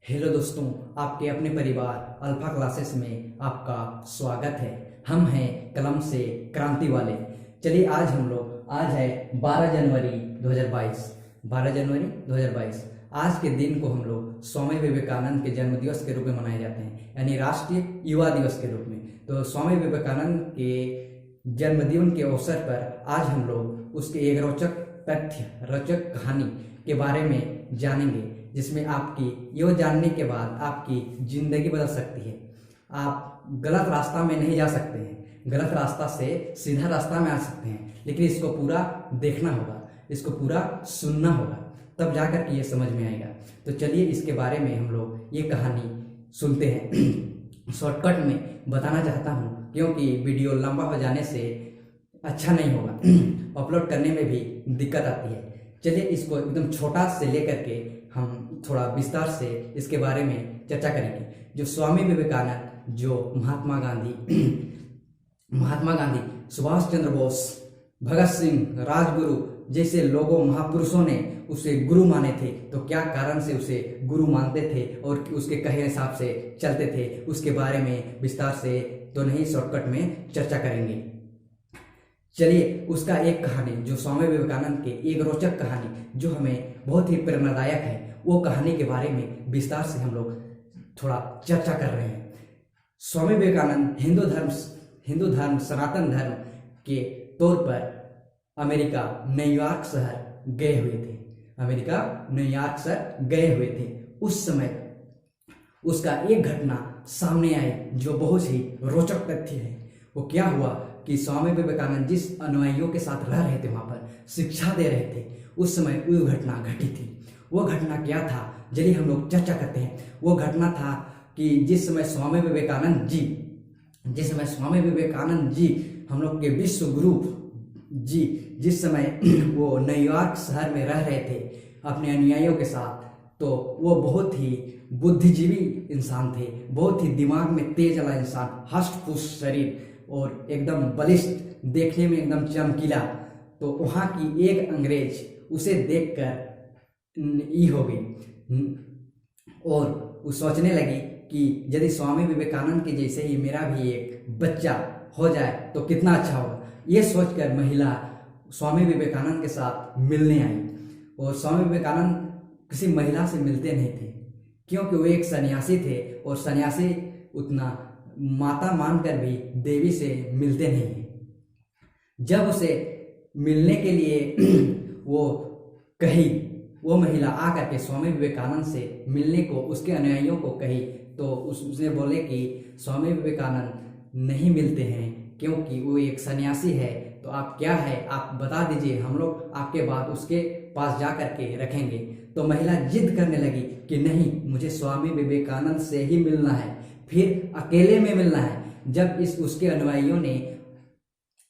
Hello दोस्तों, आपके अपने परिवार अल्फा क्लासेस में आपका स्वागत है। हम हैं कलम से क्रांति वाले। चलिए आज है 12 जनवरी 2022। 12 जनवरी 2022 आज के दिन को हम लोग स्वामी विवेकानंद के जन्म दिवस के रूप में मनाए जाते हैं, यानी राष्ट्रीय युवा दिवस के रूप में। तो स्वामी विवेकानंद के जन्मदिन के अवसर पर आज हम लोग उसके एक रोचक कहानी के बारे में जानेंगे, जिसमें आपकी यह जानने के बाद आपकी जिंदगी बदल सकती है। आप गलत रास्ता में नहीं जा सकते हैं, गलत रास्ता से सीधा रास्ता में आ सकते हैं, लेकिन इसको पूरा देखना होगा, इसको पूरा सुनना होगा, तब जाकर के ये समझ में आएगा। तो चलिए इसके बारे में हम लोग ये कहानी सुनते हैं। शॉर्टकट में बताना चाहता हूँ, क्योंकि वीडियो लंबा हो जाने से अच्छा नहीं होगा, अपलोड करने में भी दिक्कत आती है। चलिए इसको एकदम छोटा से लेकर के हम थोड़ा विस्तार से इसके बारे में चर्चा करेंगे। जो स्वामी विवेकानंद, जो महात्मा गांधी, सुभाष चंद्र बोस, भगत सिंह, राजगुरु जैसे लोगों महापुरुषों ने उसे गुरु माने थे, तो क्या कारण से उसे गुरु मानते थे और उसके कहे हिसाब से चलते थे, उसके बारे में विस्तार से तो नहीं, शॉर्टकट में चर्चा करेंगे। चलिए उसका एक कहानी, जो स्वामी विवेकानंद के एक रोचक कहानी जो हमें बहुत ही प्रेरणादायक है, वो कहानी के बारे में विस्तार से हम लोग थोड़ा चर्चा कर रहे हैं। स्वामी विवेकानंद हिंदू धर्म सनातन धर्म के तौर पर अमेरिका न्यूयॉर्क शहर गए हुए थे। उस समय उसका एक घटना सामने आई जो बहुत ही रोचक तथ्य है। वो क्या हुआ कि स्वामी विवेकानंद जिस अनुयायियों के साथ रह रहे थे, वहां पर शिक्षा दे रहे थे, उस समय वो घटना घटी थी। वो घटना क्या था, चलिए हम लोग चर्चा करते हैं। वो घटना था कि जिस समय स्वामी विवेकानंद जी हम लोग के विश्व गुरु जी, जिस समय वो न्यूयॉर्क शहर में रह रहे थे अपने अनुयायियों के साथ, तो वो बहुत ही बुद्धिजीवी इंसान थे, बहुत ही दिमाग में तेज वाला इंसान, हष्ट-पुष्ट शरीर और एकदम बलिष्ठ, देखने में एकदम चमकीला। तो वहाँ की एक अंग्रेज उसे देखकर ई हो गई और वो सोचने लगी कि यदि स्वामी विवेकानंद के जैसे ही मेरा भी एक बच्चा हो जाए तो कितना अच्छा होगा। ये सोचकर महिला स्वामी विवेकानंद के साथ मिलने आई, और स्वामी विवेकानंद किसी महिला से मिलते नहीं थे, क्योंकि वो एक सन्यासी थे, और सन्यासी उतना माता मानकर भी देवी से मिलते नहीं हैं। जब उसे मिलने के लिए वो महिला आकर के स्वामी विवेकानंद से मिलने को उसके अनुयायियों को कही, तो उसने बोले कि स्वामी विवेकानंद नहीं मिलते हैं, क्योंकि वो एक सन्यासी है। तो आप क्या है, आप बता दीजिए, हम लोग आपके बात उसके पास जा करके रखेंगे। तो महिला जिद करने लगी कि नहीं, मुझे स्वामी विवेकानंद से ही मिलना है, फिर अकेले में मिलना है। जब उसके अनुयायियों ने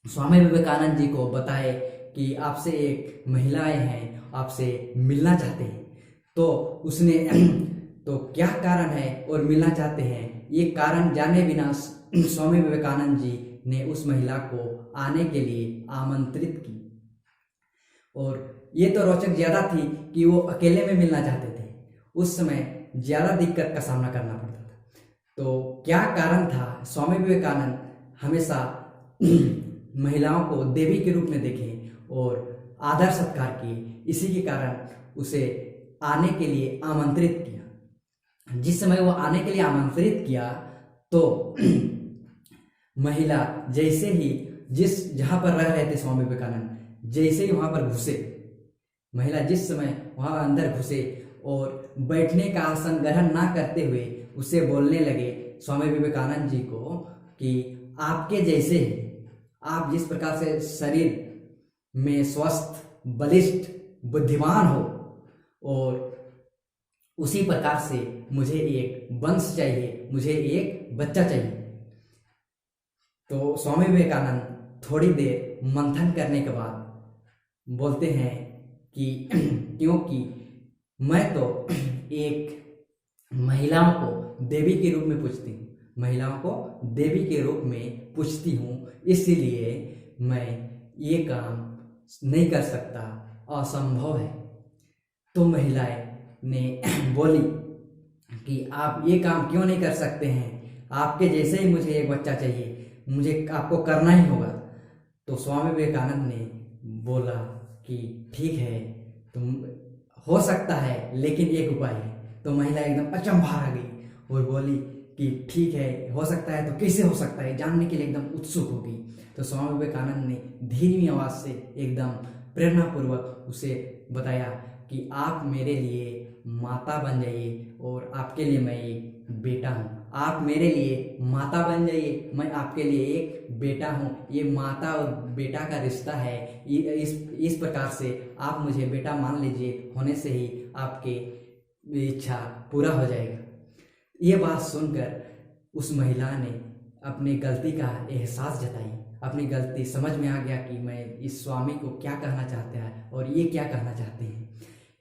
स्वामी विवेकानंद जी को बताए कि आपसे एक महिलाएं हैं, आपसे मिलना चाहते हैं, तो उसने तो क्या कारण है और मिलना चाहते हैं, ये कारण जाने बिना स्वामी विवेकानंद जी ने उस महिला को आने के लिए आमंत्रित की। और ये तो रोचक ज्यादा थी कि वो अकेले में मिलना चाहते थे, उस समय ज्यादा दिक्कत का सामना करना पड़ता था। तो क्या कारण था, स्वामी विवेकानंद हमेशा महिलाओं को देवी के रूप में देखे और आदर सत्कार किए, इसी के कारण उसे आने के लिए आमंत्रित किया। जिस समय वो आने के लिए आमंत्रित किया, तो महिला जैसे ही जहां पर रह रहे थे स्वामी विवेकानंद, जैसे ही वहां पर घुसे, महिला जिस समय वहां अंदर घुसे और बैठने का आसन ग्रहण ना करते हुए उसे बोलने लगे स्वामी विवेकानंद जी को कि आपके जैसे ही, आप जिस प्रकार से शरीर में स्वस्थ, बलिष्ठ, बुद्धिमान हो, और उसी प्रकार से मुझे एक वंश चाहिए, मुझे एक बच्चा चाहिए। तो स्वामी विवेकानंद थोड़ी देर मंथन करने के बाद बोलते हैं कि क्योंकि मैं तो एक महिलाओं को देवी के रूप में पूजती हूँ, इसलिए मैं ये काम नहीं कर सकता, असंभव है। तो महिलाएं ने बोली कि आप ये काम क्यों नहीं कर सकते हैं, आपके जैसे ही मुझे एक बच्चा चाहिए, मुझे आपको करना ही होगा। तो स्वामी विवेकानंद ने बोला कि ठीक है, तुम हो सकता है, लेकिन एक उपाय है। तो महिला एकदम अचंभा आ गई और बोली कि ठीक है, हो सकता है, तो कैसे हो सकता है, जानने के लिए एकदम उत्सुक हो गई। तो स्वामी विवेकानंद ने धीमी आवाज से एकदम प्रेरणापूर्वक उसे बताया कि आप मेरे लिए माता बन जाइए और आपके लिए मैं एक बेटा हूँ। आप मेरे लिए माता बन जाइए, मैं आपके लिए एक बेटा हूँ। ये माता और बेटा का रिश्ता है। इस प्रकार से आप मुझे बेटा मान लीजिए, होने से ही आपके इच्छा पूरा हो जाएगा। ये बात सुनकर उस महिला ने अपनी गलती का एहसास जताई, अपनी गलती समझ में आ गया कि मैं इस स्वामी को क्या कहना चाहता है और ये क्या कहना चाहते हैं।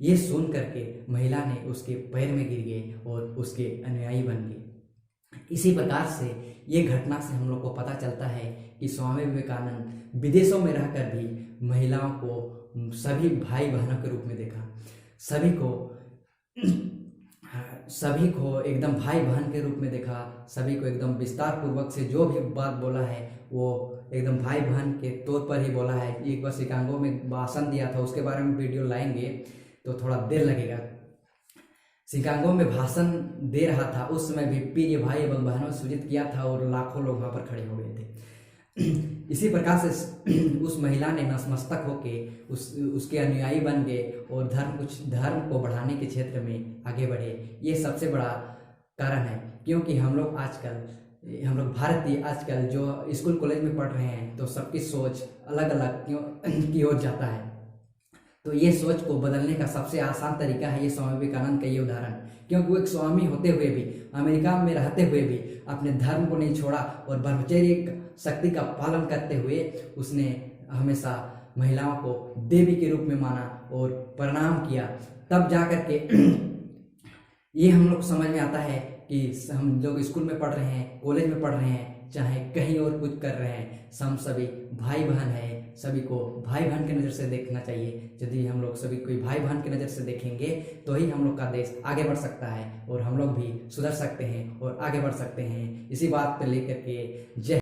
ये सुन करके महिला ने उसके पैर में गिर गए और उसके अनुयायी बन गए। इसी प्रकार से ये घटना से हम लोग को पता चलता है कि स्वामी विवेकानंद विदेशों में रहकर भी महिलाओं को सभी भाई बहनों के रूप में देखा, सभी को एकदम भाई बहन के रूप में देखा, सभी को एकदम विस्तार पूर्वक से जो भी बात बोला है वो एकदम भाई बहन के तौर पर ही बोला है। एक बार शिकागो में भाषण दिया था, उसके बारे में वीडियो लाएंगे तो थोड़ा देर लगेगा। शिकागो में भाषण दे रहा था, उस समय भी प्रिय भाई एवं बहनों सूचित किया था और लाखों लोग वहां पर खड़े हो गए थे। इसी प्रकार से उस महिला ने नतमस्तक होके उसके अनुयायी बन गए और धर्म को बढ़ाने के क्षेत्र में आगे बढ़े। ये सबसे बड़ा कारण है, क्योंकि हम लोग भारतीय आजकल जो स्कूल कॉलेज में पढ़ रहे हैं तो सबकी सोच अलग अलग की ओर जाता है। तो ये सोच को बदलने का सबसे आसान तरीका है ये स्वामी विवेकानंद का ये उदाहरण, क्योंकि वो एक स्वामी होते हुए भी, अमेरिका में रहते हुए भी अपने धर्म को नहीं छोड़ा और ब्रह्मचर्य शक्ति का पालन करते हुए उसने हमेशा महिलाओं को देवी के रूप में माना और प्रणाम किया। तब जाकर के ये हम लोग समझ में आता है कि हम लोग स्कूल में पढ़ रहे हैं, कॉलेज में पढ़ रहे हैं, चाहे कहीं और कुछ कर रहे हैं, हम सभी भाई बहन हैं, सभी को भाई बहन की नज़र से देखना चाहिए। यदि हम लोग सभी कोई भाई बहन की नज़र से देखेंगे तो ही हम लोग का देश आगे बढ़ सकता है और हम लोग भी सुधर सकते हैं और आगे बढ़ सकते हैं। इसी बात पर लेकर के जय